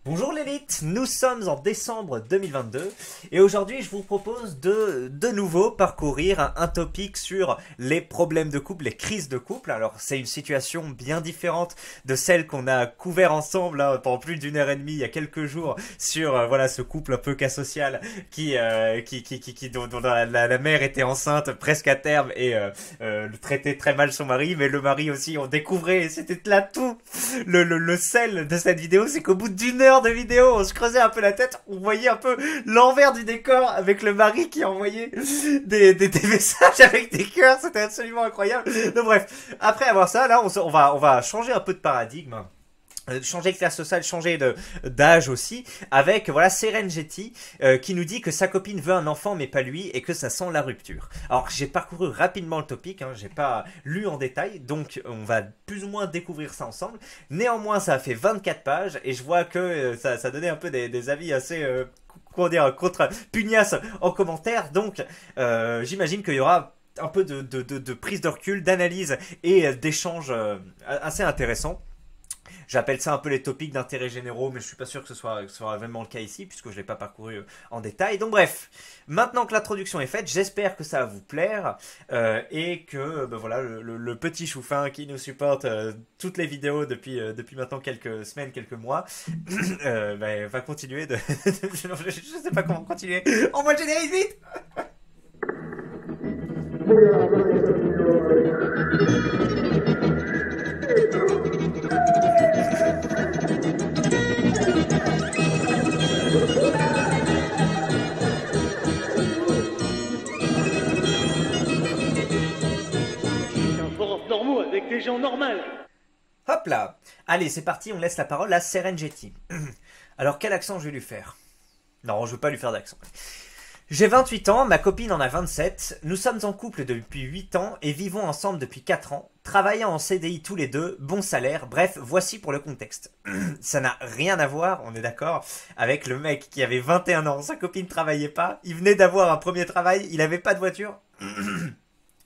Bonjour l'élite, nous sommes en décembre 2022 et aujourd'hui je vous propose de nouveau parcourir un topic sur les problèmes de couple, les crises de couple. Alors c'est une situation bien différente de celle qu'on a couvert ensemble pendant plus d'une heure et demie il y a quelques jours sur voilà ce couple un peu cas social dont la mère était enceinte presque à terme et le traitait très mal son mari, mais le mari aussi on découvrait et c'était là tout le sel de cette vidéo, c'est qu'au bout d'une heure de vidéo, on se creusait un peu la tête, on voyait un peu l'envers du décor avec le mari qui envoyait des messages avec des cœurs, c'était absolument incroyable. Donc bref, après avoir ça, là on va changer un peu de paradigme. Changer de classe sociale, changer d'âge aussi, avec voilà Serengeti qui nous dit que sa copine veut un enfant mais pas lui et que ça sent la rupture. Alors j'ai parcouru rapidement le topic, j'ai pas lu en détail, donc on va plus ou moins découvrir ça ensemble. Néanmoins ça a fait 24 pages et je vois que ça donnait un peu des avis assez comment dire, contre pugnaces en commentaire, donc j'imagine qu'il y aura un peu de prise de recul, d'analyse et d'échanges assez intéressants. J'appelle ça un peu les topics d'intérêt généraux, mais je suis pas sûr que ce soit vraiment le cas ici, puisque je l'ai pas parcouru en détail. Donc bref, maintenant que l'introduction est faite, j'espère que ça va vous plaire, et que voilà, le petit choufin qui nous supporte toutes les vidéos depuis maintenant quelques semaines, quelques mois, va continuer je sais pas comment continuer. Envoie le générique vite. Normaux avec des gens normaux. Hop là. Allez, c'est parti, on laisse la parole à Serengeti. Alors, quel accent je vais lui faire? Non, je veux pas lui faire d'accent. J'ai 28 ans, ma copine en a 27, nous sommes en couple depuis 8 ans et vivons ensemble depuis 4 ans, travaillant en CDI tous les deux, bon salaire, bref, voici pour le contexte. Ça n'a rien à voir, on est d'accord, avec le mec qui avait 21 ans, sa copine travaillait pas, il venait d'avoir un premier travail, il avait pas de voiture.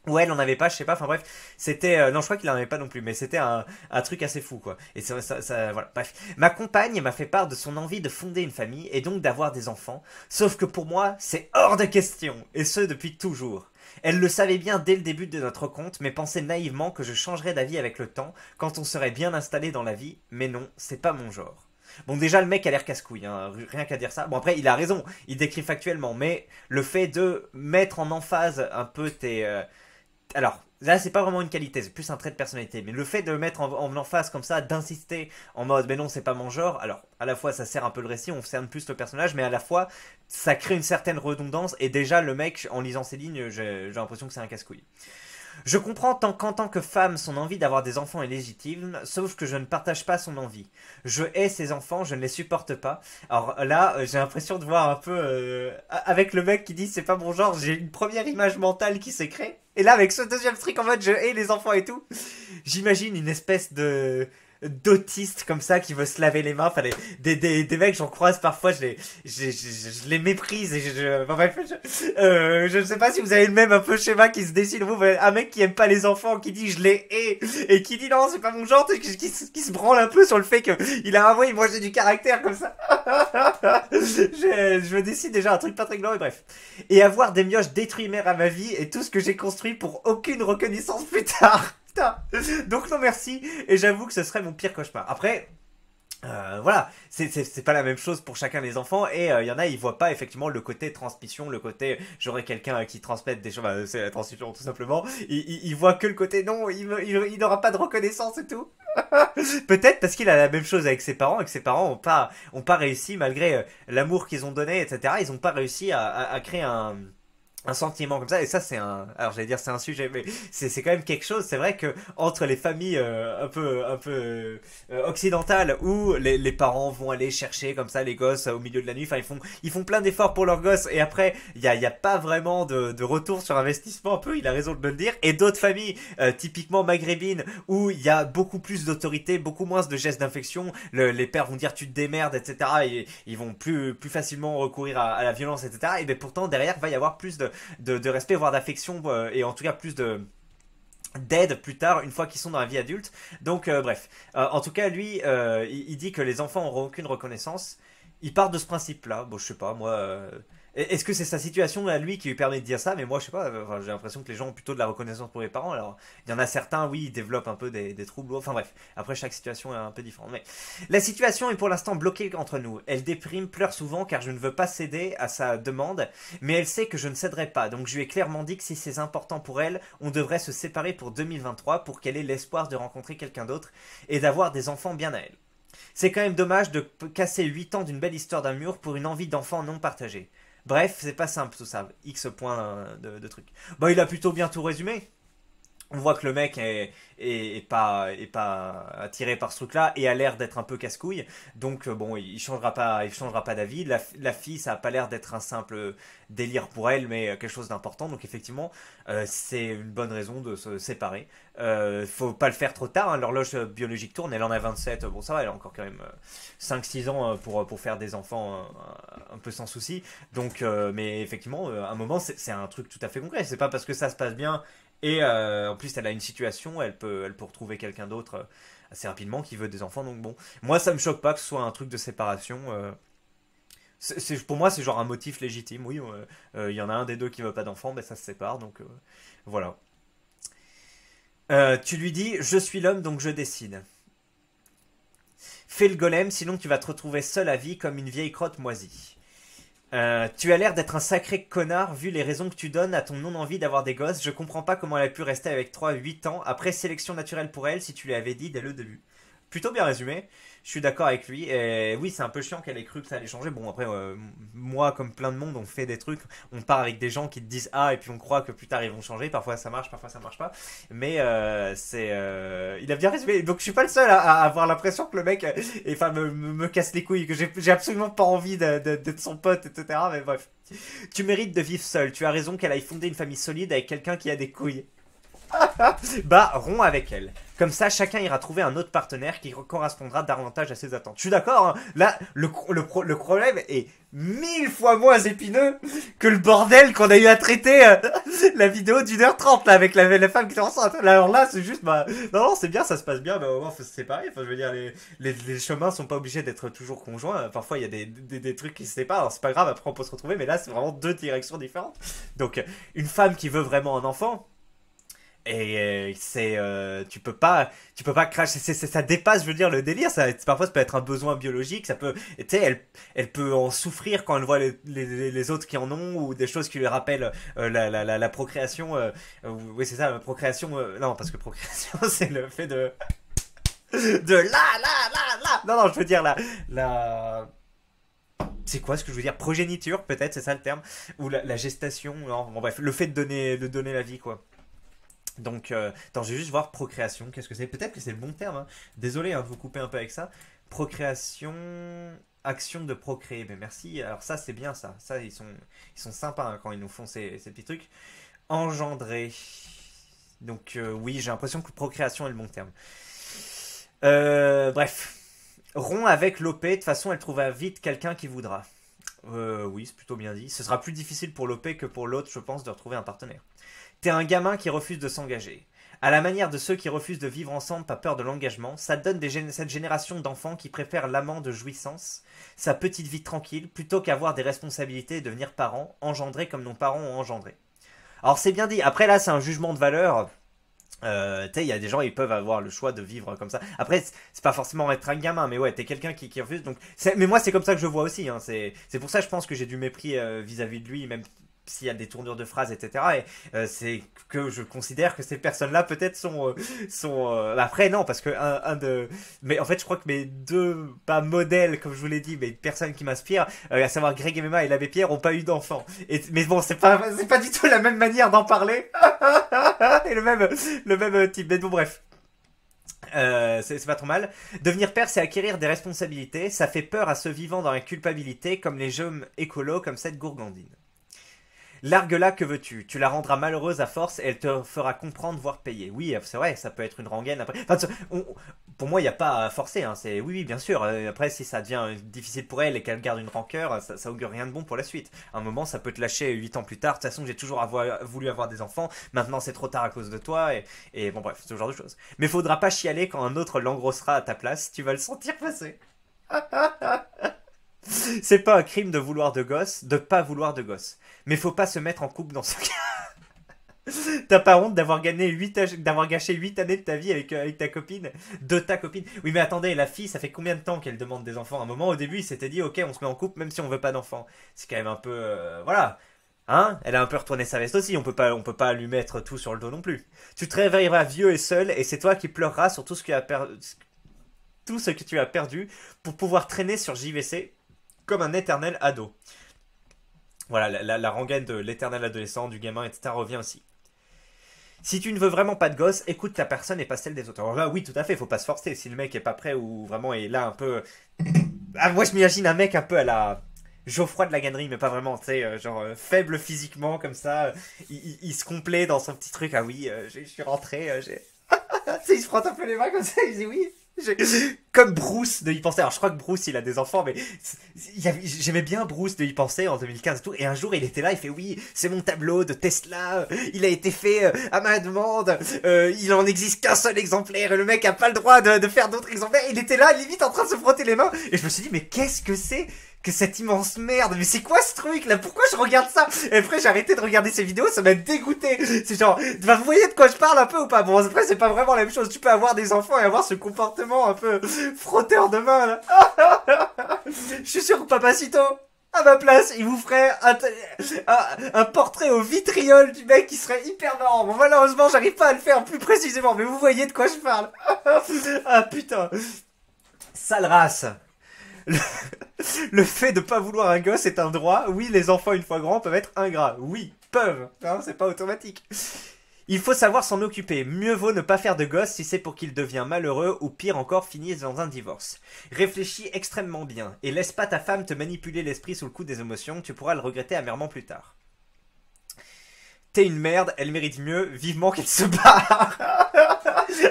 Ou elle en avait pas, je sais pas, enfin bref, c'était... non, je crois qu'il en avait pas non plus, mais c'était un truc assez fou, quoi. Et voilà, bref. Ma compagne m'a fait part de son envie de fonder une famille, et donc d'avoir des enfants, sauf que pour moi, c'est hors de question, et ce, depuis toujours. Elle le savait bien dès le début de notre compte, mais pensait naïvement que je changerais d'avis avec le temps, quand on serait bien installé dans la vie, mais non, c'est pas mon genre. Bon, déjà, le mec a l'air casse-couille, rien qu'à dire ça. Bon, après, il a raison, il décrit factuellement, mais le fait de mettre en emphase un peu tes... Alors, là, c'est pas vraiment une qualité, c'est plus un trait de personnalité. Mais le fait de le mettre en emphase comme ça, d'insister en mode, mais non, c'est pas mon genre. Alors, à la fois, ça sert un peu le récit, on cerne plus le personnage, mais à la fois, ça crée une certaine redondance. Et déjà, le mec, en lisant ces lignes, j'ai l'impression que c'est un casse-couille. Je comprends qu'en tant que femme, son envie d'avoir des enfants est légitime, sauf que je ne partage pas son envie. Je hais ces enfants, je ne les supporte pas. Alors là, j'ai l'impression de voir un peu... avec le mec qui dit c'est pas mon genre, j'ai une première image mentale qui s'est créée. Et là, avec ce deuxième truc en mode je hais les enfants et tout, j'imagine une espèce de d'autiste comme ça qui veut se laver les mains, enfin des mecs j'en croise parfois, je les méprise et enfin, bref, je ne sais pas si vous avez le même un peu schéma qui se dessine, vous, un mec qui aime pas les enfants, qui dit je les hais et qui dit non c'est pas mon genre, qui se branle un peu sur le fait que il a avoué moi j'ai du caractère comme ça. Je me décide déjà un truc pas très glorieux, bref, et avoir des mioches détruire à ma vie et tout ce que j'ai construit pour aucune reconnaissance plus tard. Putain. Donc non merci, et j'avoue que ce serait mon pire cauchemar. Après, voilà, c'est pas la même chose pour chacun des enfants, et il y en a, ils voient pas effectivement le côté transmission, le côté j'aurais quelqu'un qui transmette des choses, c'est la transmission tout simplement, il voit que le côté non, il n'aura pas de reconnaissance et tout. Peut-être parce qu'il a la même chose avec ses parents, et que ses parents ont pas réussi, malgré l'amour qu'ils ont donné, etc., ils ont pas réussi à créer un sentiment comme ça, et ça c'est alors j'allais dire c'est un sujet, mais c'est quand même quelque chose. C'est vrai que entre les familles un peu occidentales où les parents vont aller chercher comme ça les gosses au milieu de la nuit, enfin ils font plein d'efforts pour leurs gosses, et après il y a pas vraiment de retour sur investissement, un peu, il a raison de me le dire. Et d'autres familles typiquement maghrébines où il y a beaucoup plus d'autorité, beaucoup moins de gestes d'infection, les pères vont dire tu te démerdes, etc., et ils vont plus facilement recourir à la violence, etc., et bien pourtant derrière va y avoir plus de respect, voire d'affection, et en tout cas plus de d'aide plus tard une fois qu'ils sont dans la vie adulte. Donc bref, en tout cas lui il dit que les enfants n'auront aucune reconnaissance. Il part de ce principe là. Bon je sais pas moi, est-ce que c'est sa situation à lui qui lui permet de dire ça? Mais moi je sais pas, enfin, j'ai l'impression que les gens ont plutôt de la reconnaissance pour les parents. Alors il y en a certains, oui, ils développent un peu des troubles, enfin bref, après chaque situation est un peu différente. Mais la situation est pour l'instant bloquée entre nous. Elle déprime, pleure souvent car je ne veux pas céder à sa demande, mais elle sait que je ne céderai pas. Donc je lui ai clairement dit que si c'est important pour elle, on devrait se séparer pour 2023 pour qu'elle ait l'espoir de rencontrer quelqu'un d'autre et d'avoir des enfants bien à elle. C'est quand même dommage de casser 8 ans d'une belle histoire d'un mur pour une envie d'enfant non partagée. Bref, c'est pas simple tout ça. X points de trucs. Bon, il a plutôt bien tout résumé. On voit que le mec est pas attiré par ce truc-là et a l'air d'être un peu casse-couille. Donc bon, il changera pas d'avis. La fille, ça a pas l'air d'être un simple délire pour elle, mais quelque chose d'important. Donc effectivement, c'est une bonne raison de se séparer. Faut pas le faire trop tard, hein. L'horloge biologique tourne, elle en a 27. Bon, ça va, elle a encore quand même 5-6 ans pour faire des enfants un peu sans souci. Donc, mais effectivement, à un moment, c'est un truc tout à fait concret. C'est pas parce que ça se passe bien et en plus, elle a une situation, elle peut retrouver quelqu'un d'autre assez rapidement qui veut des enfants. Donc bon, moi, ça me choque pas que ce soit un truc de séparation. Pour moi, c'est genre un motif légitime. Oui, il y en a un des deux qui veut pas d'enfants, ben ça se sépare. Donc voilà. Tu lui dis, je suis l'homme, donc je décide. Fais le golem, sinon tu vas te retrouver seul à vie comme une vieille crotte moisie. Tu as l'air d'être un sacré connard vu les raisons que tu donnes à ton non-envie d'avoir des gosses. Je comprends pas comment elle a pu rester avec toi 8 ans après sélection naturelle pour elle si tu lui avais dit dès le début. Plutôt bien résumé, je suis d'accord avec lui. Et oui, c'est un peu chiant qu'elle ait cru que ça allait changer. Bon, après, moi, comme plein de monde, on fait des trucs, on part avec des gens qui te disent A et puis on croit que plus tard ils vont changer. Parfois ça marche, parfois ça marche pas. Mais il a bien résumé. Donc je suis pas le seul à avoir l'impression que le mec enfin, me casse les couilles, que j'ai absolument pas envie d'être son pote, etc. Mais bref. Tu mérites de vivre seul. Tu as raison qu'elle aille fonder une famille solide avec quelqu'un qui a des couilles. Bah, romps avec elle. Comme ça, chacun ira trouver un autre partenaire qui correspondra davantage à ses attentes. Je suis d'accord, hein. Là, le problème est 1000 fois moins épineux que le bordel qu'on a eu à traiter la vidéo d'1h30 là, avec la femme qui est enceinte. Alors là, c'est juste, bah, non, c'est bien, ça se passe bien, mais au moins, faut se séparer. Enfin, je veux dire, les chemins sont pas obligés d'être toujours conjoints. Parfois, il y a des trucs qui se séparent. Alors, c'est pas grave, après, on peut se retrouver, mais là, c'est vraiment deux directions différentes. Donc, une femme qui veut vraiment un enfant, et tu peux pas cracher, ça dépasse, je veux dire, le délire. Parfois ça peut être un besoin biologique, ça peut, tu sais, elle peut en souffrir quand elle voit les autres qui en ont, ou des choses qui lui rappellent la procréation. Oui, c'est ça, la procréation. Non, parce que procréation, c'est le fait de non, non, je veux dire la c'est quoi ce que je veux dire, progéniture, peut-être, c'est ça le terme, ou la gestation. Non, bon, bref, le fait de donner la vie, quoi. Donc, attends, je vais juste voir procréation. Qu'est-ce que c'est? Peut-être que c'est le bon terme, hein. Désolé, hein, de vous couper un peu avec ça. Procréation, action de procréer. Mais merci. Alors ça, c'est bien ça. Ça, ils sont sympas, hein, quand ils nous font ces petits trucs. Engendrer. Donc oui, j'ai l'impression que procréation est le bon terme. Bref. Rompt avec l'OP. De toute façon, elle trouvera vite quelqu'un qui voudra. Oui, c'est plutôt bien dit. Ce sera plus difficile pour l'OP que pour l'autre, je pense, de retrouver un partenaire. T'es un gamin qui refuse de s'engager. À la manière de ceux qui refusent de vivre ensemble par peur de l'engagement, ça donne cette génération d'enfants qui préfèrent l'amant de jouissance, sa petite vie tranquille, plutôt qu'avoir des responsabilités et devenir parents, engendrés comme nos parents ont engendré. Alors c'est bien dit. Après là, c'est un jugement de valeur. Tu sais, il y a des gens, ils peuvent avoir le choix de vivre comme ça. Après, c'est pas forcément être un gamin, mais ouais, t'es quelqu'un qui refuse. Donc, mais moi, c'est comme ça que je vois aussi, hein. C'est pour ça, je pense que j'ai du mépris vis-à-vis de lui, même s'il y a des tournures de phrases, etc. Et c'est que je considère que ces personnes-là peut-être après non, parce que mais en fait je crois que mes deux, pas modèles comme je vous l'ai dit, mais personnes qui m'inspirent, à savoir Greg MMA et l'abbé Pierre, ont pas eu d'enfants. Mais bon, c'est pas du tout la même manière d'en parler et le même type. Mais bon, bref. C'est pas trop mal. Devenir père, c'est acquérir des responsabilités. Ça fait peur à ceux vivant dans la culpabilité, comme les jeunes écolos comme cette gourgandine. Largue-la, que veux-tu? Tu la rendras malheureuse à force et elle te fera comprendre, voire payer. Oui, c'est vrai, ça peut être une rengaine après. Enfin, pour moi, il n'y a pas à forcer. Hein. Oui, oui, bien sûr. Après, si ça devient difficile pour elle et qu'elle garde une rancœur, ça augure rien de bon pour la suite. À un moment, ça peut te lâcher 8 ans plus tard. De toute façon, j'ai toujours voulu avoir des enfants. Maintenant, c'est trop tard à cause de toi. Et bon, bref, ce genre de choses. Mais faudra pas chialer quand un autre l'engrossera à ta place. Tu vas le sentir passer. C'est pas un crime de vouloir de gosse, de pas vouloir de gosse. Mais faut pas se mettre en couple dans ce cas. T'as pas honte d'avoir gâché 8 années de ta vie avec ta copine, de ta copine. Oui, mais attendez, la fille, ça fait combien de temps qu'elle demande des enfants? À un moment, au début, il s'était dit, ok, on se met en couple même si on veut pas d'enfants. C'est quand même un peu, voilà. Hein? Elle a un peu retourné sa veste aussi. On peut pas lui mettre tout sur le dos non plus. Tu te réveilleras vieux et seul, et c'est toi qui pleureras sur tout ce que tu as perdu pour pouvoir traîner sur JVC comme un éternel ado. Voilà, la rengaine de l'éternel adolescent, du gamin, etc. revient aussi. Si tu ne veux vraiment pas de gosse, écoute ta personne et pas celle des autres. Alors là, oui, tout à fait, faut pas se forcer. Si le mec est pas prêt ou vraiment est là un peu... Ah, moi, je m'imagine un mec un peu à la... Geoffroy de la Gannerie, mais pas vraiment, tu sais, genre faible physiquement, comme ça. Il se complaît dans son petit truc. Ah oui, je suis rentré, j'ai... Tu sais, il se frotte un peu les mains comme ça, il dit oui. Comme Bruce de y penser. Alors je crois que Bruce il a des enfants, mais j'aimais bien Bruce de y penser en 2015 et tout. Et un jour il était là, il fait oui, c'est mon tableau de Tesla, il a été fait à ma demande, il en existe qu'un seul exemplaire et le mec a pas le droit de faire d'autres exemplaires. Il était là limite en train de se frotter les mains et je me suis dit mais qu'est-ce que c'est que cette immense merde? Mais c'est quoi ce truc là? Pourquoi je regarde ça? Et après j'ai arrêté de regarder ces vidéos, ça m'a dégoûté. C'est genre, bah, vous voyez de quoi je parle un peu ou pas? Bon, après c'est pas vraiment la même chose. Tu peux avoir des enfants et avoir ce comportement un peu frotteur de main là. Je suis sûr que Papacito, à ma place, il vous ferait un portrait au vitriol du mec qui serait hyper marrant. Bon, malheureusement, j'arrive pas à le faire plus précisément, mais vous voyez de quoi je parle. Ah putain. Sale race. Le, le fait de pas vouloir un gosse est un droit. Oui, les enfants, une fois grands, peuvent être ingrats. Oui, peuvent. Non, c'est pas automatique. Il faut savoir s'en occuper. Mieux vaut ne pas faire de gosse si c'est pour qu'il devienne malheureux ou pire encore finisse dans un divorce. Réfléchis extrêmement bien et laisse pas ta femme te manipuler l'esprit sous le coup des émotions. Tu pourras le regretter amèrement plus tard. T'es une merde, elle mérite mieux. Vivement qu'elle se barre.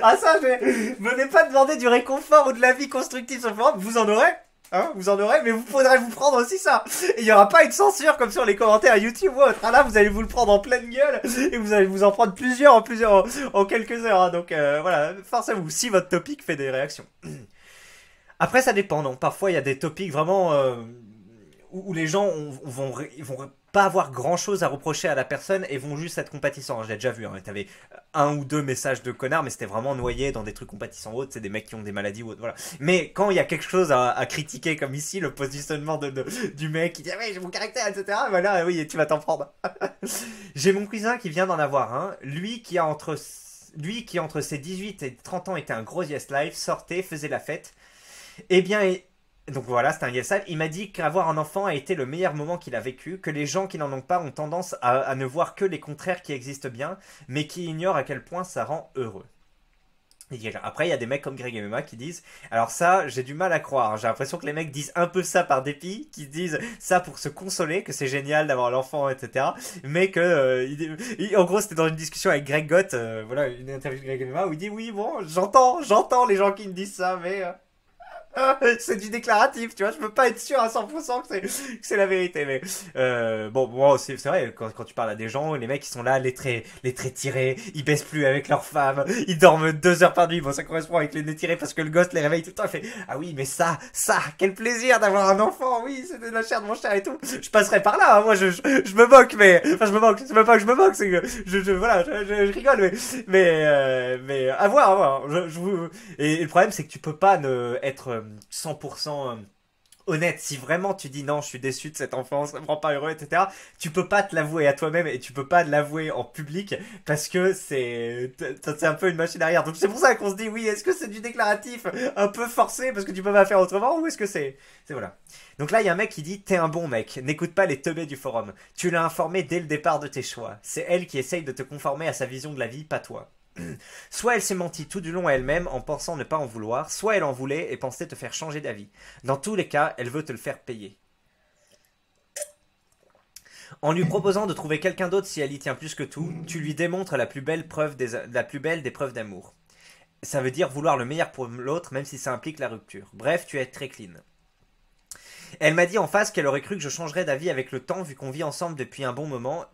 Ah ça, venez pas demander du réconfort ou de la vie constructive sur le forum. Vous en aurez. Hein, vous en aurez, mais vous faudrez vous prendre aussi ça. Et il n'y aura pas une censure comme sur les commentaires YouTube ou autre. Ah là, vous allez vous le prendre en pleine gueule et vous allez vous en prendre plusieurs en quelques heures. Hein. Donc voilà, forcez-vous si votre topic fait des réactions. Après, ça dépend. Non, parfois il y a des topics vraiment où les gens vont pas avoir grand chose à reprocher à la personne et vont juste être compatissants. Je l'ai déjà vu. Hein. T'avais un ou deux messages de connards, mais c'était vraiment noyé dans des trucs compatissants ou autres. C'est des mecs qui ont des maladies ou autres. Voilà. Mais quand il y a quelque chose à critiquer, comme ici, le positionnement du mec qui dit ah ouais, j'ai mon caractère, etc. Voilà, oui, tu vas t'en prendre. J'ai mon cousin qui vient d'en avoir un. Lui qui entre ses 18 et 30 ans était un gros yes life, sortait, faisait la fête. Eh bien, donc voilà, c'est un yes life. Il m'a dit qu'avoir un enfant a été le meilleur moment qu'il a vécu, que les gens qui n'en ont pas ont tendance à ne voir que les contraires qui existent bien, mais qui ignorent à quel point ça rend heureux. Après, il y a des mecs comme Greg et Mema qui disent alors ça, j'ai du mal à croire. J'ai l'impression que les mecs disent un peu ça par dépit, qui disent ça pour se consoler, que c'est génial d'avoir l'enfant, etc. Mais que, en gros, c'était dans une discussion avec Greg Gott, voilà, une interview de Greg et Mema, où il dit oui, bon, j'entends les gens qui me disent ça, mais... c'est du déclaratif, tu vois, je peux pas être sûr à 100% que c'est la vérité, mais bon, c'est vrai, quand tu parles à des gens, les mecs ils sont là, les traits tirés, ils baissent plus avec leur femme, ils dorment 2 heures par nuit, bon ça correspond avec les nez tirés parce que le gosse les réveille tout le temps, il fait ah oui mais ça, quel plaisir d'avoir un enfant, oui c'est de la chair de mon chair et tout, je passerai par là, hein, moi je me moque, mais, enfin je me moque, c'est même pas que je me moque, c'est que je rigole, mais à voir, et le problème c'est que tu peux pas être 100% honnête. Si vraiment tu dis non, je suis déçu de cette enfance, ça me rend pas heureux, etc., tu peux pas te l'avouer à toi-même et tu peux pas l'avouer en public parce que c'est un peu une machine arrière. Donc c'est pour ça qu'on se dit oui, est-ce que c'est du déclaratif un peu forcé parce que tu peux pas faire autrement ou est-ce que c'est voilà. Donc là il y a un mec qui dit t'es un bon mec, n'écoute pas les teubés du forum. Tu l'as informé dès le départ de tes choix. C'est elle qui essaye de te conformer à sa vision de la vie, pas toi. Soit elle s'est menti tout du long à elle-même en pensant ne pas en vouloir, soit elle en voulait et pensait te faire changer d'avis. Dans tous les cas, elle veut te le faire payer. En lui proposant de trouver quelqu'un d'autre si elle y tient plus que tout, tu lui démontres la plus belle des preuves d'amour. Ça veut dire vouloir le meilleur pour l'autre, même si ça implique la rupture. Bref, tu es très clean. Elle m'a dit en face qu'elle aurait cru que je changerais d'avis avec le temps vu qu'on vit ensemble depuis un bon moment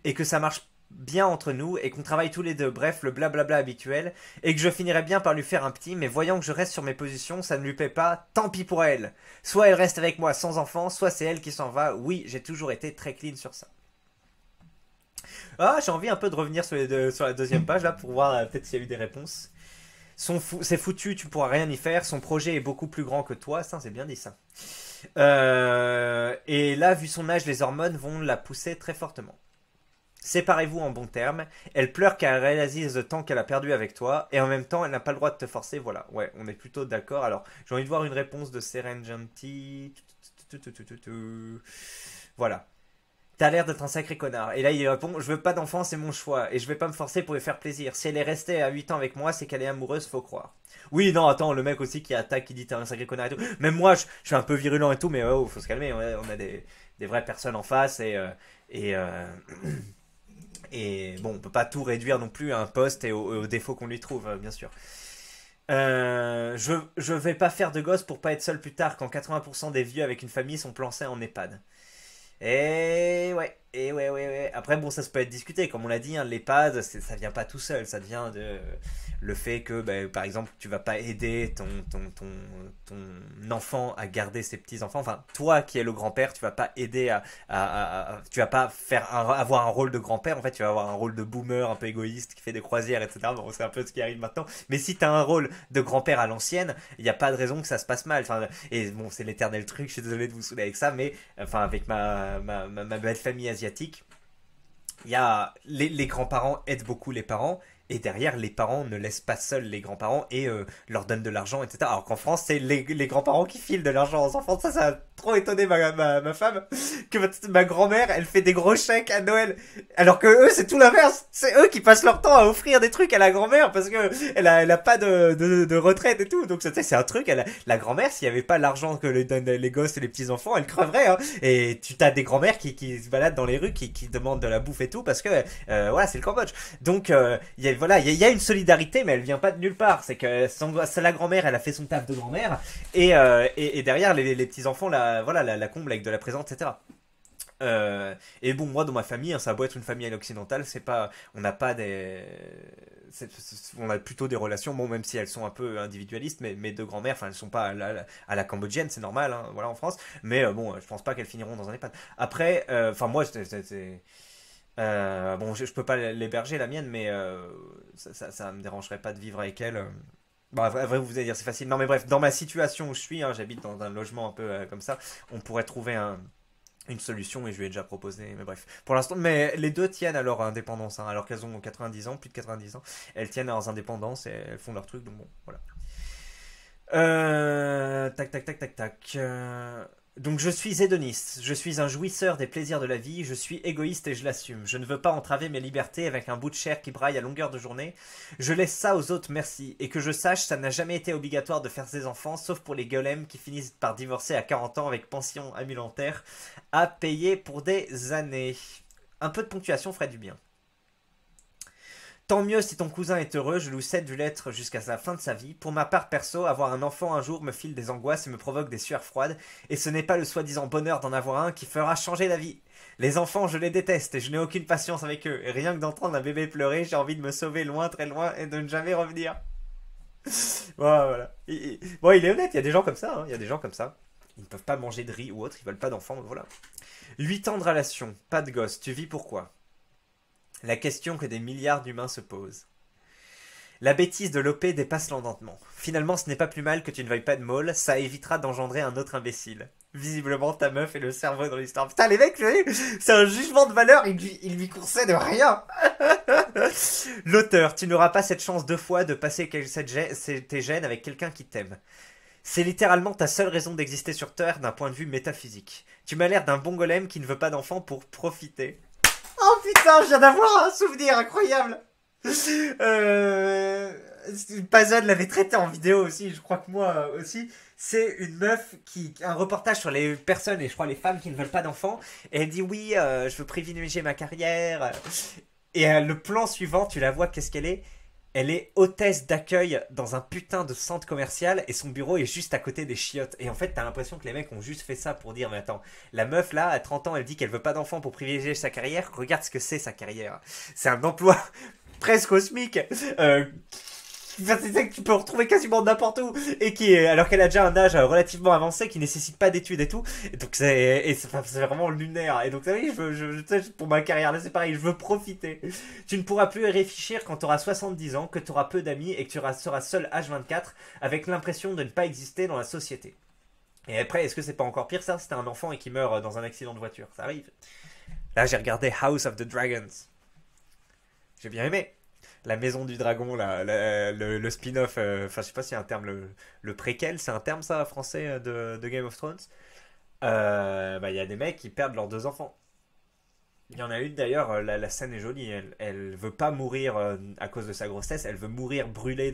et que ça marche bien entre nous et qu'on travaille tous les deux, bref, le blablabla habituel, et que je finirais bien par lui faire un petit, mais voyant que je reste sur mes positions, ça ne lui plaît pas, tant pis pour elle. Soit elle reste avec moi sans enfant, soit c'est elle qui s'en va. Oui, j'ai toujours été très clean sur ça. Ah, j'ai envie un peu de revenir sur la deuxième page là pour voir peut-être s'il y a eu des réponses. C'est foutu, tu pourras rien y faire. Son projet est beaucoup plus grand que toi. Ça, c'est bien dit ça. Et là, vu son âge, les hormones vont la pousser très fortement. Séparez-vous en bons termes. Elle pleure car elle réalise le temps qu'elle a perdu avec toi. Et en même temps, elle n'a pas le droit de te forcer. Voilà, ouais, on est plutôt d'accord. Alors, j'ai envie de voir une réponse de Seren Gentil. Voilà. T'as l'air d'être un sacré connard. Et là, il répond, je veux pas d'enfant, c'est mon choix. Et je vais pas me forcer pour lui faire plaisir. Si elle est restée à 8 ans avec moi, c'est qu'elle est amoureuse, faut croire. Oui, non, attends, le mec aussi qui attaque, qui dit t'es un sacré connard et tout. Même moi, je suis un peu virulent et tout, mais oh, faut se calmer. On a des vraies personnes en face et, euh, et bon, on peut pas tout réduire non plus à un poste et aux défauts qu'on lui trouve, bien sûr. Je vais pas faire de gosse pour pas être seul plus tard quand 80% des vieux avec une famille sont plancés en EHPAD. Et ouais. Après, bon, ça se peut être discuté. Comme on l'a dit, hein, l'EHPAD, ça vient pas tout seul. Ça vient de le fait que, bah, par exemple, tu vas pas aider ton enfant à garder ses petits-enfants. Enfin, toi qui es le grand-père, tu vas pas aider tu vas pas avoir un rôle de grand-père. En fait, tu vas avoir un rôle de boomer un peu égoïste qui fait des croisières, etc. Bon, c'est un peu ce qui arrive maintenant. Mais si tu as un rôle de grand-père à l'ancienne, il n'y a pas de raison que ça se passe mal. Enfin, et bon, c'est l'éternel truc. Je suis désolé de vous saouler avec ça, mais enfin, avec ma belle famille asiatique, il y a les grands-parents aident beaucoup les parents et derrière les parents ne laissent pas seuls les grands-parents et leur donnent de l'argent, etc. Alors qu'en France c'est les grands-parents qui filent de l'argent aux enfants. Ça a trop étonné ma femme que ma grand-mère elle fait des gros chèques à Noël alors que eux c'est tout l'inverse. C'est eux qui passent leur temps à offrir des trucs à la grand-mère parce que elle a pas de retraite et tout. Donc c'est un truc, la grand-mère s'il y avait pas l'argent que lui donnent les gosses et les petits-enfants elle creverait, hein. Et tu t'as des grand-mères qui se baladent dans les rues qui demandent de la bouffe et tout parce que voilà c'est le Cambodge. Donc il y a une solidarité mais elle vient pas de nulle part. C'est que la grand-mère elle a fait son taf de grand-mère et derrière les petits-enfants la comble avec de la présence, etc. Et bon, moi dans ma famille, hein, ça a beau être une famille à l'occidentale, c'est pas, on n'a pas on a plutôt des relations, bon même si elles sont un peu individualistes, mais mes deux grand-mères, enfin elles sont pas à la cambodgienne, c'est normal, hein, voilà en France, mais bon, je pense pas qu'elles finiront dans un EHPAD. Après, enfin moi bon, je peux pas l'héberger la mienne, mais ça me dérangerait pas de vivre avec elle. Bon, après, vous allez dire c'est facile. Non, mais bref, dans ma situation où je suis, hein, j'habite dans un logement un peu comme ça, on pourrait trouver une solution et je lui ai déjà proposé. Mais bref, pour l'instant, mais les deux tiennent à leur indépendance, hein, alors qu'elles ont 90 ans, plus de 90 ans, elles tiennent à leurs indépendances et elles font leur truc, donc bon, voilà. Tac. Donc je suis hédoniste, je suis un jouisseur des plaisirs de la vie, je suis égoïste et je l'assume. Je ne veux pas entraver mes libertés avec un bout de chair qui braille à longueur de journée. Je laisse ça aux autres, merci. Et que je sache, ça n'a jamais été obligatoire de faire des enfants, sauf pour les golems qui finissent par divorcer à 40 ans avec pension alimentaire à payer pour des années. Un peu de ponctuation ferait du bien. Tant mieux si ton cousin est heureux, je lui souhaite de l'être jusqu'à la fin de sa vie. Pour ma part perso, avoir un enfant un jour me file des angoisses et me provoque des sueurs froides, et ce n'est pas le soi-disant bonheur d'en avoir un qui fera changer la vie. Les enfants, je les déteste et je n'ai aucune patience avec eux. Et rien que d'entendre un bébé pleurer, j'ai envie de me sauver loin, très loin, et de ne jamais revenir. Voilà. Bon, il est honnête, il y a des gens comme ça, hein. Il y a des gens comme ça. Ils ne peuvent pas manger de riz ou autre, ils veulent pas d'enfants, voilà. 8 ans de relation, pas de gosse, tu vis pourquoi? La question que des milliards d'humains se posent. La bêtise de l'OP dépasse l'entendement. Finalement, ce n'est pas plus mal que tu ne veuilles pas de môle, ça évitera d'engendrer un autre imbécile. Visiblement, ta meuf est le cerveau dans l'histoire. Putain, les mecs, c'est un jugement de valeur, il lui coursait de rien. L'auteur, tu n'auras pas cette chance 2 fois de passer tes gènes avec quelqu'un qui t'aime. C'est littéralement ta seule raison d'exister sur Terre d'un point de vue métaphysique. Tu m'as l'air d'un bon golem qui ne veut pas d'enfant pour profiter. Oh putain, je viens d'avoir un souvenir incroyable. Pazan l'avait traité en vidéo aussi, je crois que moi aussi. C'est une meuf qui un reportage sur les personnes et je crois les femmes qui ne veulent pas d'enfants. Et elle dit oui, je veux privilégier ma carrière. Et le plan suivant, tu la vois, qu'est-ce qu'elle est? Elle est hôtesse d'accueil dans un putain de centre commercial et son bureau est juste à côté des chiottes. Et en fait, t'as l'impression que les mecs ont juste fait ça pour dire, mais attends, la meuf là, à 30 ans, elle dit qu'elle veut pas d'enfant pour privilégier sa carrière. Regarde ce que c'est sa carrière. C'est un emploi presque au SMIC. Enfin, c'est ça que tu peux retrouver quasiment n'importe où et qui est, alors qu'elle a déjà un âge relativement avancé qui nécessite pas d'études et tout et donc c'est vraiment lunaire et donc oui pour ma carrière là c'est pareil, je veux profiter. Tu ne pourras plus y réfléchir quand tu auras 70 ans, que tu auras peu d'amis et que seras seul H24 avec l'impression de ne pas exister dans la société. Et après, est-ce que c'est pas encore pire ça, c'était un enfant et qui meurt dans un accident de voiture, ça arrive. Là j'ai regardé House of the Dragons, j'ai bien aimé. La maison du dragon, là, le spin-off, enfin je sais pas s'il y a un terme, le préquel, c'est un terme ça français de Game of Thrones. Bah il y a des mecs qui perdent leurs deux enfants. Il y en a une d'ailleurs, la scène est jolie, elle veut pas mourir à cause de sa grossesse, elle veut mourir brûlée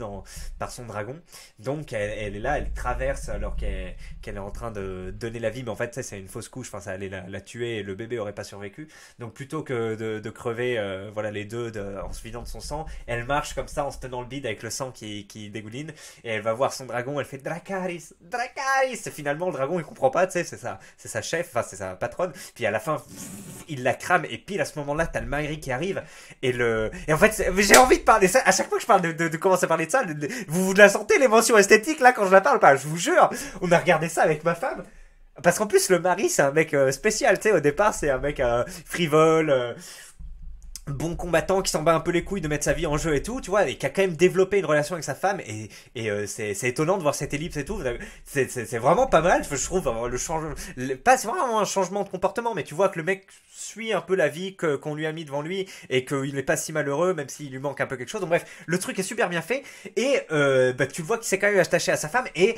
par son dragon. Donc elle est là, elle traverse alors qu'elle est en train de donner la vie, mais en fait c'est une fausse couche, enfin ça allait la tuer et le bébé aurait pas survécu. Donc plutôt que de crever voilà, les deux en se vidant de son sang, elle marche comme ça en se tenant le bide avec le sang qui dégouline et elle va voir son dragon, elle fait Dracarys, Dracarys et finalement le dragon il comprend pas, tu sais, c'est sa chef, enfin c'est sa patronne, puis à la fin il la crame et pile à ce moment-là t'as le mari qui arrive et en fait j'ai envie de parler ça à chaque fois que je parle de commencer à parler de ça, vous la sentez les mentions esthétiques là quand je la parle pas, je vous jure, on a regardé ça avec ma femme parce qu'en plus le mari c'est un mec spécial, tu sais, au départ c'est un mec frivole, bon combattant qui s'en bat un peu les couilles de mettre sa vie en jeu et tout, tu vois, et qui a quand même développé une relation avec sa femme et c'est étonnant de voir cette ellipse et tout, c'est vraiment pas mal, je trouve vraiment le changement, pas c'est vraiment un changement de comportement, mais tu vois que le mec suit un peu la vie qu'on lui a mis devant lui et qu'il n'est pas si malheureux même s'il lui manque un peu quelque chose, donc bref, le truc est super bien fait et bah, tu le vois qu'il s'est quand même attaché à sa femme et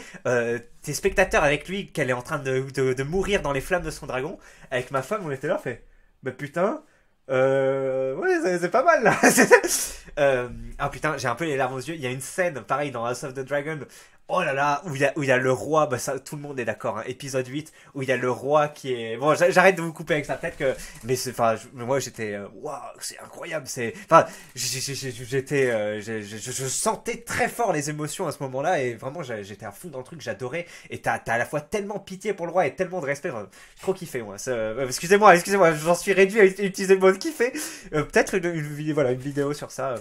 tes spectateurs avec lui qu'elle est en train de mourir dans les flammes de son dragon, avec ma femme on était là, on fait bah putain. Ouais, c'est pas mal là. Ah putain, j'ai un peu les larmes aux yeux. Il y a une scène, pareil, dans House of the Dragon. Oh là là, où il y a le roi, bah ça, tout le monde est d'accord, hein, épisode 8, où il y a le roi qui est... Bon, j'arrête de vous couper avec ça, peut-être que... Mais enfin, moi j'étais... Waouh, c'est incroyable, c'est... Enfin, j'étais... Je sentais très fort les émotions à ce moment-là, et vraiment j'étais à fond dans le truc, j'adorais, et t'as à la fois tellement pitié pour le roi et tellement de respect, enfin, trop kiffé moi. Excusez-moi, j'en suis réduit à utiliser le mot kiffer. Peut-être voilà, une vidéo sur ça.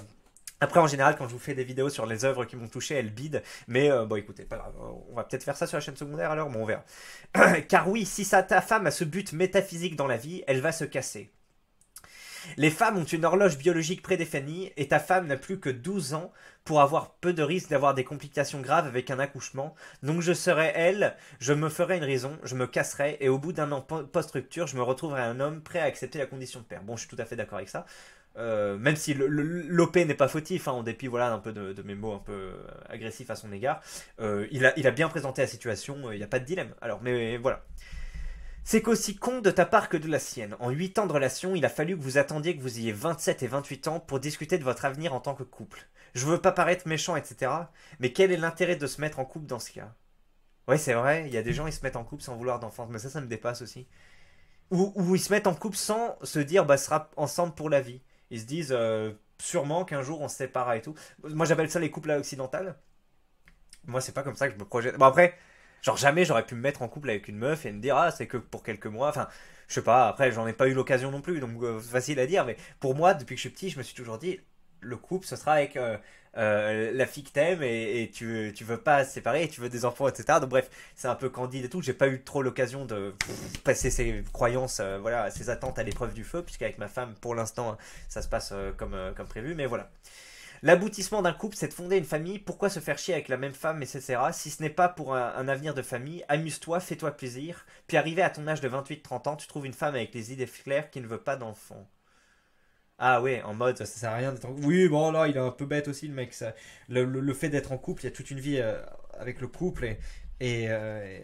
Après, en général, quand je vous fais des vidéos sur les œuvres qui m'ont touché, elles bident. Mais bon, écoutez, pas grave. On va peut-être faire ça sur la chaîne secondaire alors, bon, on verra. Car oui, si ta femme a ce but métaphysique dans la vie, elle va se casser. Les femmes ont une horloge biologique prédéfinie et ta femme n'a plus que 12 ans pour avoir peu de risque d'avoir des complications graves avec un accouchement. Donc je serai elle, je me ferai une raison, je me casserai et au bout d'un an post-rupture, je me retrouverai un homme prêt à accepter la condition de père. Bon, je suis tout à fait d'accord avec ça. Même si l'OP n'est pas fautif, hein, en dépit voilà, un peu de mes mots un peu agressifs à son égard, il a bien présenté la situation, il n'y a pas de dilemme. Alors, mais voilà. C'est qu'aussi con de ta part que de la sienne. En 8 ans de relation, il a fallu que vous attendiez que vous ayez 27 et 28 ans pour discuter de votre avenir en tant que couple. Je veux pas paraître méchant, etc. Mais quel est l'intérêt de se mettre en couple dans ce cas? Ouais, c'est vrai, il y a des gens qui se mettent en couple sans vouloir d'enfants, mais ça me dépasse aussi. Ou ils se mettent en couple sans se dire, bah, sera ensemble pour la vie. Ils se disent, sûrement qu'un jour on se séparera et tout. Moi, j'appelle ça les couples à occidentales. Moi, c'est pas comme ça que je me projette. Bon, après, genre, jamais j'aurais pu me mettre en couple avec une meuf et me dire, ah, c'est que pour quelques mois. Enfin, je sais pas, après, j'en ai pas eu l'occasion non plus, donc facile à dire. Mais pour moi, depuis que je suis petit, je me suis toujours dit, le couple, ce sera avec la fille que t'aimes et tu veux pas se séparer et tu veux des enfants, etc. Donc, bref, c'est un peu candide et tout. J'ai pas eu trop l'occasion de passer ces croyances, voilà, ces attentes à l'épreuve du feu, puisqu'avec ma femme, pour l'instant, ça se passe comme prévu. Mais voilà. L'aboutissement d'un couple, c'est de fonder une famille. Pourquoi se faire chier avec la même femme, etc. Si ce n'est pas pour un avenir de famille, amuse-toi, fais-toi plaisir. Puis arrivé à ton âge de 28-30 ans, tu trouves une femme avec les idées claires qui ne veut pas d'enfant. Ah ouais, en mode ça sert à rien d'être en couple. Oui, bon là, il est un peu bête aussi le mec. Ça. Le fait d'être en couple, il y a toute une vie avec le couple et, euh,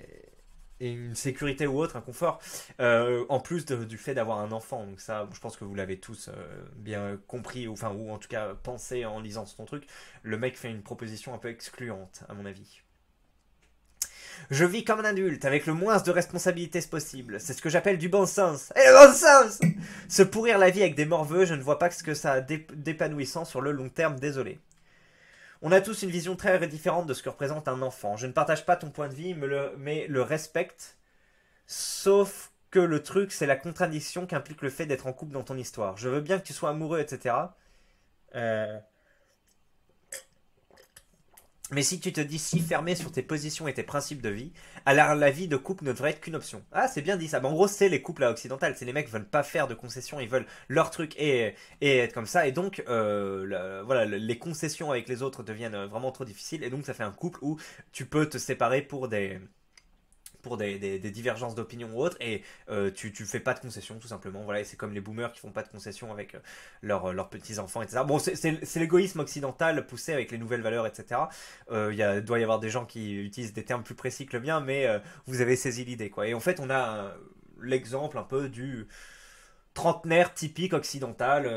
et une sécurité ou autre, un confort, en plus du fait d'avoir un enfant. Donc ça, je pense que vous l'avez tous bien compris, ou en tout cas pensé en lisant son truc. Le mec fait une proposition un peu excluante, à mon avis. Je vis comme un adulte, avec le moins de responsabilités possible. C'est ce que j'appelle du bon sens. Et le bon sens! Se pourrir la vie avec des morveux, je ne vois pas ce que ça a d'épanouissant sur le long terme, désolé. On a tous une vision très différente de ce que représente un enfant. Je ne partage pas ton point de vue, mais le respecte. Sauf que le truc, c'est la contradiction qu'implique le fait d'être en couple dans ton histoire. Je veux bien que tu sois amoureux, etc. Euh, Mais si tu te dis si fermé sur tes positions et tes principes de vie, alors la vie de couple ne devrait être qu'une option. Ah, c'est bien dit ça. Mais en gros, c'est les couples occidentaux. C'est les mecs qui veulent pas faire de concessions, ils veulent leur truc et être comme ça. Et donc, voilà, les concessions avec les autres deviennent vraiment trop difficiles. Et donc, ça fait un couple où tu peux te séparer pour des divergences d'opinion ou autres, et tu fais pas de concessions tout simplement, voilà, et c'est comme les boomers qui font pas de concessions avec leurs petits enfants, etc. Bon, c'est l'égoïsme occidental poussé avec les nouvelles valeurs, etc. Doit y avoir des gens qui utilisent des termes plus précis que le mien, mais vous avez saisi l'idée, quoi. Et en fait, on a l'exemple un peu du trentenaire typique occidental,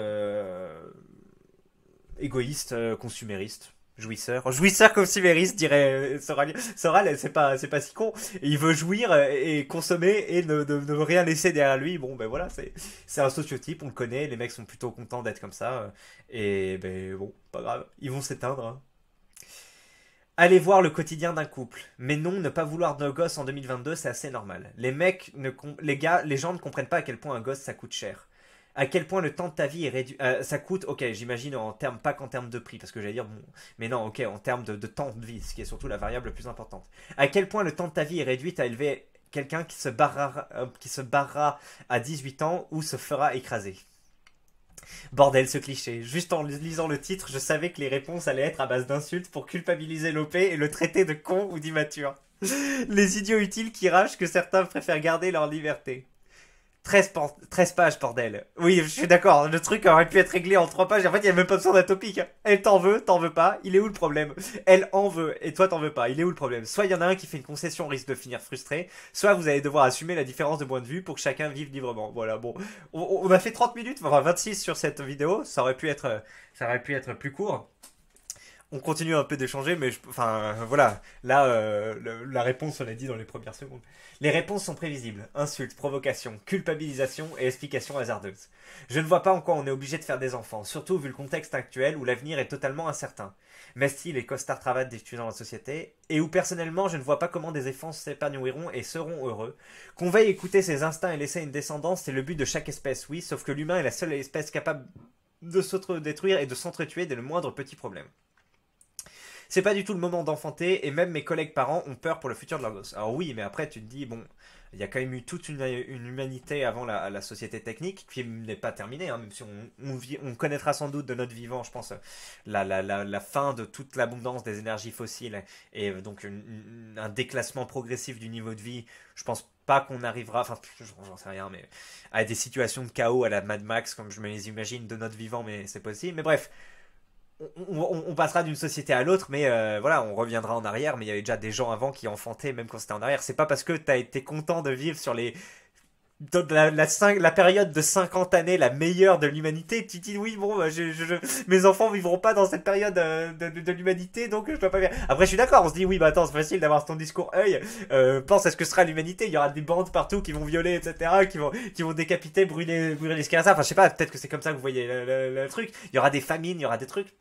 égoïste, consumériste. Jouisseur consumériste, dirait Soral. Soral, c'est pas si con. Et il veut jouir et consommer et ne rien laisser derrière lui. Bon, ben voilà, c'est un sociotype, on le connaît. Les mecs sont plutôt contents d'être comme ça. Et ben bon, pas grave, ils vont s'éteindre, hein. Allez voir le quotidien d'un couple. Mais non, ne pas vouloir de gosse en 2022, c'est assez normal. Les gens ne comprennent pas à quel point un gosse ça coûte cher. À quel point le temps de ta vie est réduit. Ça coûte, ok, j'imagine en termes, pas qu'en termes de prix, parce que j'allais dire, bon, mais non, ok, en termes de temps de vie, ce qui est surtout la variable la plus importante. À quel point le temps de ta vie est réduit à élever quelqu'un qui se barrera à 18 ans ou se fera écraser. Bordel, ce cliché. Juste en lisant le titre, je savais que les réponses allaient être à base d'insultes pour culpabiliser l'OP et le traiter de con ou d'immature. Les idiots utiles qui ragent que certains préfèrent garder leur liberté. 13 pages, bordel. Oui, je suis d'accord, le truc aurait pu être réglé en 3 pages. En fait, il n'y a même pas besoin d'un topic. Elle t'en veut pas. Il est où le problème? Elle en veut, et toi t'en veux pas. Il est où le problème? Soit il y en a un qui fait une concession, on risque de finir frustré, soit vous allez devoir assumer la différence de point de vue pour que chacun vive librement. Voilà, bon. On a fait 30 minutes, enfin 26 sur cette vidéo. Ça aurait pu être plus court. On continue un peu d'échanger, mais enfin voilà, là la réponse on l'a dit dans les premières secondes. Les réponses sont prévisibles: insultes, provocations, culpabilisation et explications hasardeuses. Je ne vois pas en quoi on est obligé de faire des enfants, surtout vu le contexte actuel où l'avenir est totalement incertain. Mesty, les costards cravates d'étudiants dans la société, et où personnellement je ne vois pas comment des enfants s'épanouiront et seront heureux. Qu'on veuille écouter ses instincts et laisser une descendance, c'est le but de chaque espèce, oui, sauf que l'humain est la seule espèce capable de s'autodétruire et de s'entretuer dès le moindre petit problème. C'est pas du tout le moment d'enfanter, et même mes collègues parents ont peur pour le futur de leur gosse. Alors oui, mais après tu te dis, bon, il y a quand même eu toute une humanité avant la société technique, qui n'est pas terminée, hein, même si on connaîtra sans doute de notre vivant, je pense, la fin de toute l'abondance des énergies fossiles, et donc un déclassement progressif du niveau de vie. Je pense pas qu'on arrivera, enfin j'en sais rien, mais à des situations de chaos à la Mad Max, comme je me les imagine de notre vivant, mais c'est possible. Mais bref, on passera d'une société à l'autre, mais voilà, on reviendra en arrière. Mais il y avait déjà des gens avant qui enfantaient, même quand c'était en arrière. C'est pas parce que t'as été content de vivre sur la période de 50 années, la meilleure de l'humanité, tu dis oui, bon, mes enfants vivront pas dans cette période de l'humanité, donc je dois pas vivre. Après, je suis d'accord, on se dit oui, bah attends, c'est facile d'avoir ton discours œil. Pense à ce que sera l'humanité. Il y aura des bandes partout qui vont violer, etc., qui vont décapiter, brûler les scarabées. Enfin, je sais pas, peut-être que c'est comme ça que vous voyez le truc. Il y aura des famines, il y aura des trucs.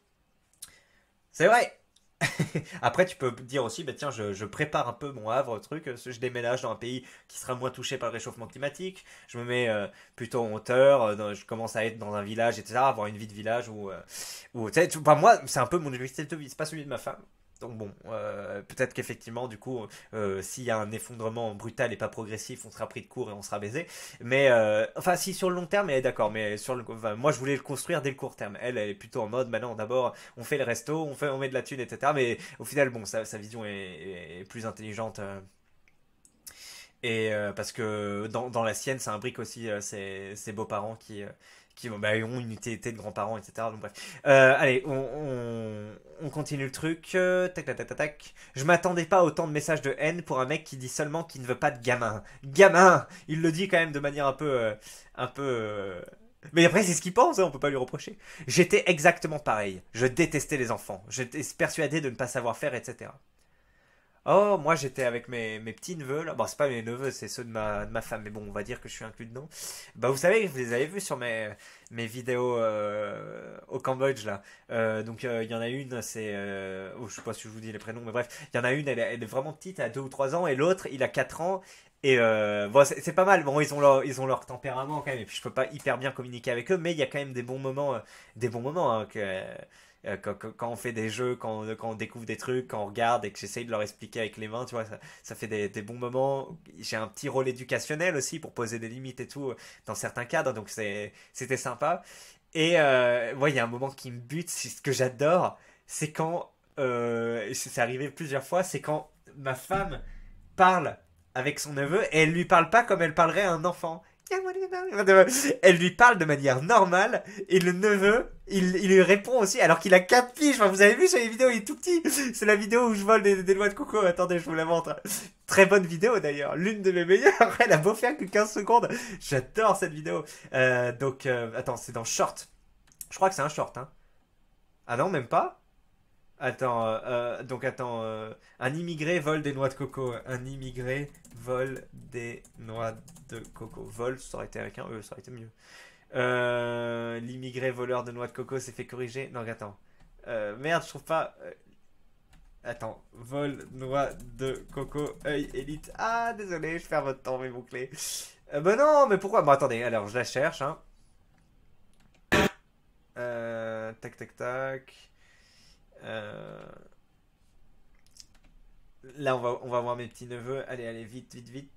C'est vrai. Après, tu peux dire aussi, bah tiens, je prépare un peu mon havre, truc, je déménage dans un pays qui sera moins touché par le réchauffement climatique, je me mets plutôt en hauteur, je commence à être dans un village, etc., avoir une vie de village où tu sais, bah, moi, c'est un peu mon objectif de vie, c'est pas celui de ma femme. Donc bon, peut-être qu'effectivement, du coup, s'il y a un effondrement brutal et pas progressif, on sera pris de court et on sera baisé. Mais enfin, si sur le long terme, elle est d'accord. Mais enfin, moi, je voulais le construire dès le court terme. Elle est plutôt en mode, maintenant, d'abord, on fait le resto, on met de la thune, etc. Mais au final, bon, sa vision est plus intelligente. Et parce que dans la sienne, ça imbrique aussi ses beaux-parents qui ont une utilité de grands-parents, etc. Donc bref. Allez, on continue le truc. Tac, tac, tac, tac, tac. Je m'attendais pas à autant de messages de haine pour un mec qui dit seulement qu'il ne veut pas de gamin. Gamin! Il le dit quand même de manière un peu... Mais après, c'est ce qu'il pense, hein, on peut pas lui reprocher. J'étais exactement pareil. Je détestais les enfants. J'étais persuadé de ne pas savoir faire, etc. Oh, moi j'étais avec mes petits neveux là. Bon, c'est pas mes neveux, c'est ceux de ma femme, mais bon, on va dire que je suis inclus dedans. Bah, vous savez, vous les avez vus sur mes vidéos au Cambodge là. Donc, il y en a une, c'est. Oh, je sais pas si je vous dis les prénoms, mais bref, il y en a une, elle est vraiment petite, elle a 2 ou 3 ans, et l'autre, il a 4 ans. Et bon, c'est pas mal. Bon, ils ont leur tempérament quand même, et puis je peux pas hyper bien communiquer avec eux, mais il y a quand même des bons moments hein, quand on fait des jeux, quand on découvre des trucs, quand on regarde et que j'essaye de leur expliquer avec les mains, tu vois, ça fait des bons moments. J'ai un petit rôle éducationnel aussi pour poser des limites et tout dans certains cadres, donc c'était sympa. Et moi, il y a un moment qui me bute, c'est ce que j'adore, c'est quand, c'est arrivé plusieurs fois, c'est quand ma femme parle avec son neveu et elle lui parle pas comme elle parlerait à un enfant. Elle lui parle de manière normale et le neveu, il lui répond aussi alors qu'il a 4 piges. Enfin, vous avez vu sur les vidéos, il est tout petit. C'est la vidéo où je vole des noix de coco. Attendez, je vous la montre. Très bonne vidéo d'ailleurs, l'une de mes meilleures. Elle a beau faire que 15 secondes. J'adore cette vidéo. Attends, c'est dans Short. Je crois que c'est un short, hein. Ah non, même pas. Un immigré vole des noix de coco. Un immigré vole des noix de coco. Vol, ça aurait été avec un E, ça aurait été mieux. L'immigré voleur de noix de coco s'est fait corriger. Non, attends. Merde, je trouve pas. Attends, vol, noix de coco, œil, élite. Ah, désolé, je perds votre temps, mes mots-clés. Bah non, mais pourquoi? Bon, attendez, alors je la cherche, hein. Tac, tac, tac. Euh, Là, on va voir mes petits neveux. Allez, allez, vite, vite, vite.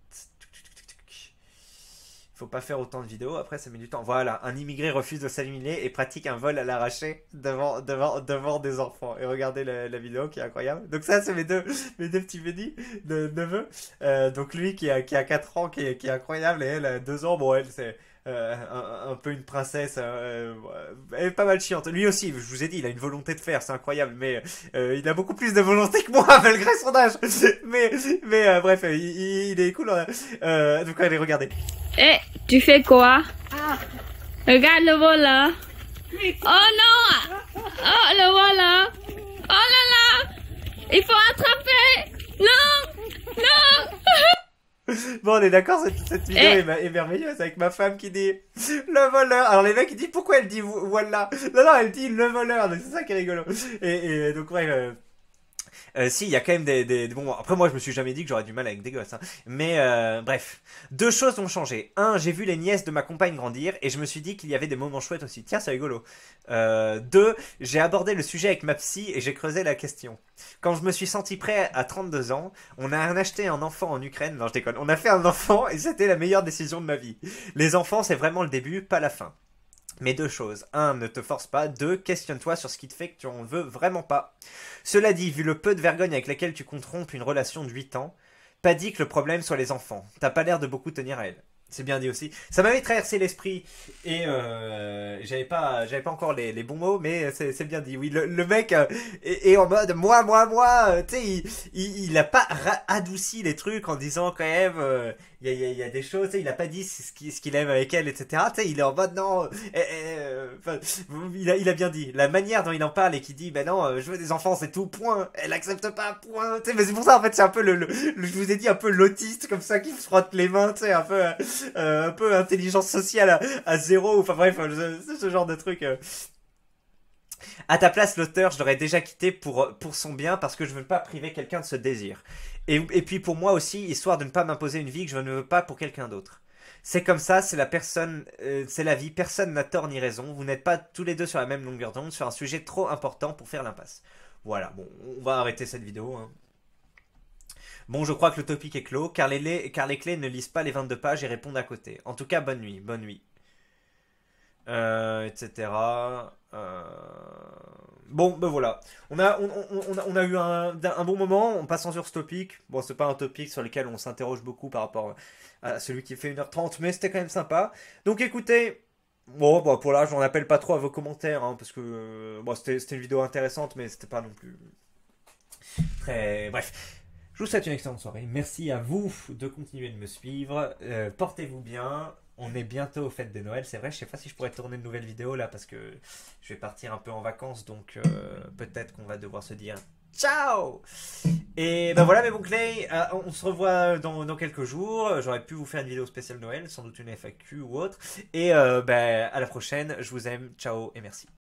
Faut pas faire autant de vidéos, après ça met du temps. Voilà, un immigré refuse de s'allumer et pratique un vol à l'arraché devant des enfants. Et regardez la vidéo qui est incroyable. Donc ça, c'est mes deux petits bénis de neveux. Donc lui qui a 4 ans, qui est incroyable, et elle a 2 ans. Bon, elle, c'est un peu une princesse. Elle est pas mal chiante. Lui aussi, je vous ai dit, il a une volonté de faire, c'est incroyable. Mais il a beaucoup plus de volonté que moi, malgré son âge. Bref, il est cool. Donc allez, regardez. Eh, tu fais quoi? Regarde le voleur. Oh non! Oh, le voleur! Oh là là! Il faut attraper! Non! Non! Bon, on est d'accord, cette vidéo est merveilleuse avec ma femme qui dit le voleur. Alors les mecs ils disent pourquoi elle dit voilà. Non, non, elle dit le voleur. Donc c'est ça qui est rigolo. Et donc ouais. Si, il y a quand même Bon, après moi je me suis jamais dit que j'aurais du mal avec des gosses, hein. Mais bref, 2 choses ont changé. Un, j'ai vu les nièces de ma compagne grandir et je me suis dit qu'il y avait des moments chouettes aussi. Tiens, c'est rigolo. 2, j'ai abordé le sujet avec ma psy et j'ai creusé la question. Quand je me suis senti prêt à 32 ans, on a acheté un enfant en Ukraine. Non, je déconne. On a fait un enfant et c'était la meilleure décision de ma vie. Les enfants, c'est vraiment le début, pas la fin. Mais 2 choses. 1, ne te force pas. 2, questionne-toi sur ce qui te fait que tu en veux vraiment pas. Cela dit, vu le peu de vergogne avec laquelle tu comptes rompre une relation de 8 ans, pas dit que le problème soit les enfants. T'as pas l'air de beaucoup tenir à elle. C'est bien dit aussi. Ça m'avait traversé l'esprit et j'avais pas encore les bons mots, mais c'est bien dit. Oui, le mec est en mode moi. Tu sais, il a pas adouci les trucs en disant quand même il y a des choses. Tu sais, il a pas dit ce qu'il aime avec elle, etc. Tu sais, il est en mode non. Il a bien dit la manière dont il en parle et qui dit ben non, je veux des enfants, c'est tout. Point. Elle accepte pas. Point. Tu sais, mais c'est pour ça en fait c'est un peu je vous ai dit un peu l'autiste comme ça qui se frotte les mains. Tu sais, un peu intelligence sociale à 0, enfin bref, ce genre de truc. À ta place, l'auteur, je l'aurais déjà quitté pour son bien parce que je veux pas priver quelqu'un de ce désir. Et puis pour moi aussi, histoire de ne pas m'imposer une vie que je ne veux pas pour quelqu'un d'autre. C'est comme ça, c'est la vie, personne n'a tort ni raison, vous n'êtes pas tous les deux sur la même longueur d'onde sur un sujet trop important pour faire l'impasse. Voilà, bon, on va arrêter cette vidéo, hein. Bon, je crois que le topic est clos, car les clés ne lisent pas les 22 pages et répondent à côté. En tout cas, bonne nuit, bonne nuit. Etc. Bon, ben voilà. On a eu un bon moment en passant sur ce topic. Bon, c'est pas un topic sur lequel on s'interroge beaucoup par rapport à celui qui fait 1h30, mais c'était quand même sympa. Donc écoutez, bon, pour là, je n'en appelle pas trop à vos commentaires, hein, parce que bon, c'était une vidéo intéressante, mais c'était pas non plus très... Bref. Je vous souhaite une excellente soirée. Merci à vous de continuer de me suivre. Portez-vous bien. On est bientôt aux fêtes de Noël. C'est vrai, je sais pas si je pourrais tourner une nouvelle vidéo là parce que je vais partir un peu en vacances. Donc peut-être qu'on va devoir se dire Ciao. Et ben voilà mes bons Clay, on se revoit dans quelques jours. J'aurais pu vous faire une vidéo spéciale Noël, sans doute une FAQ ou autre. Et ben à la prochaine, je vous aime, ciao et merci.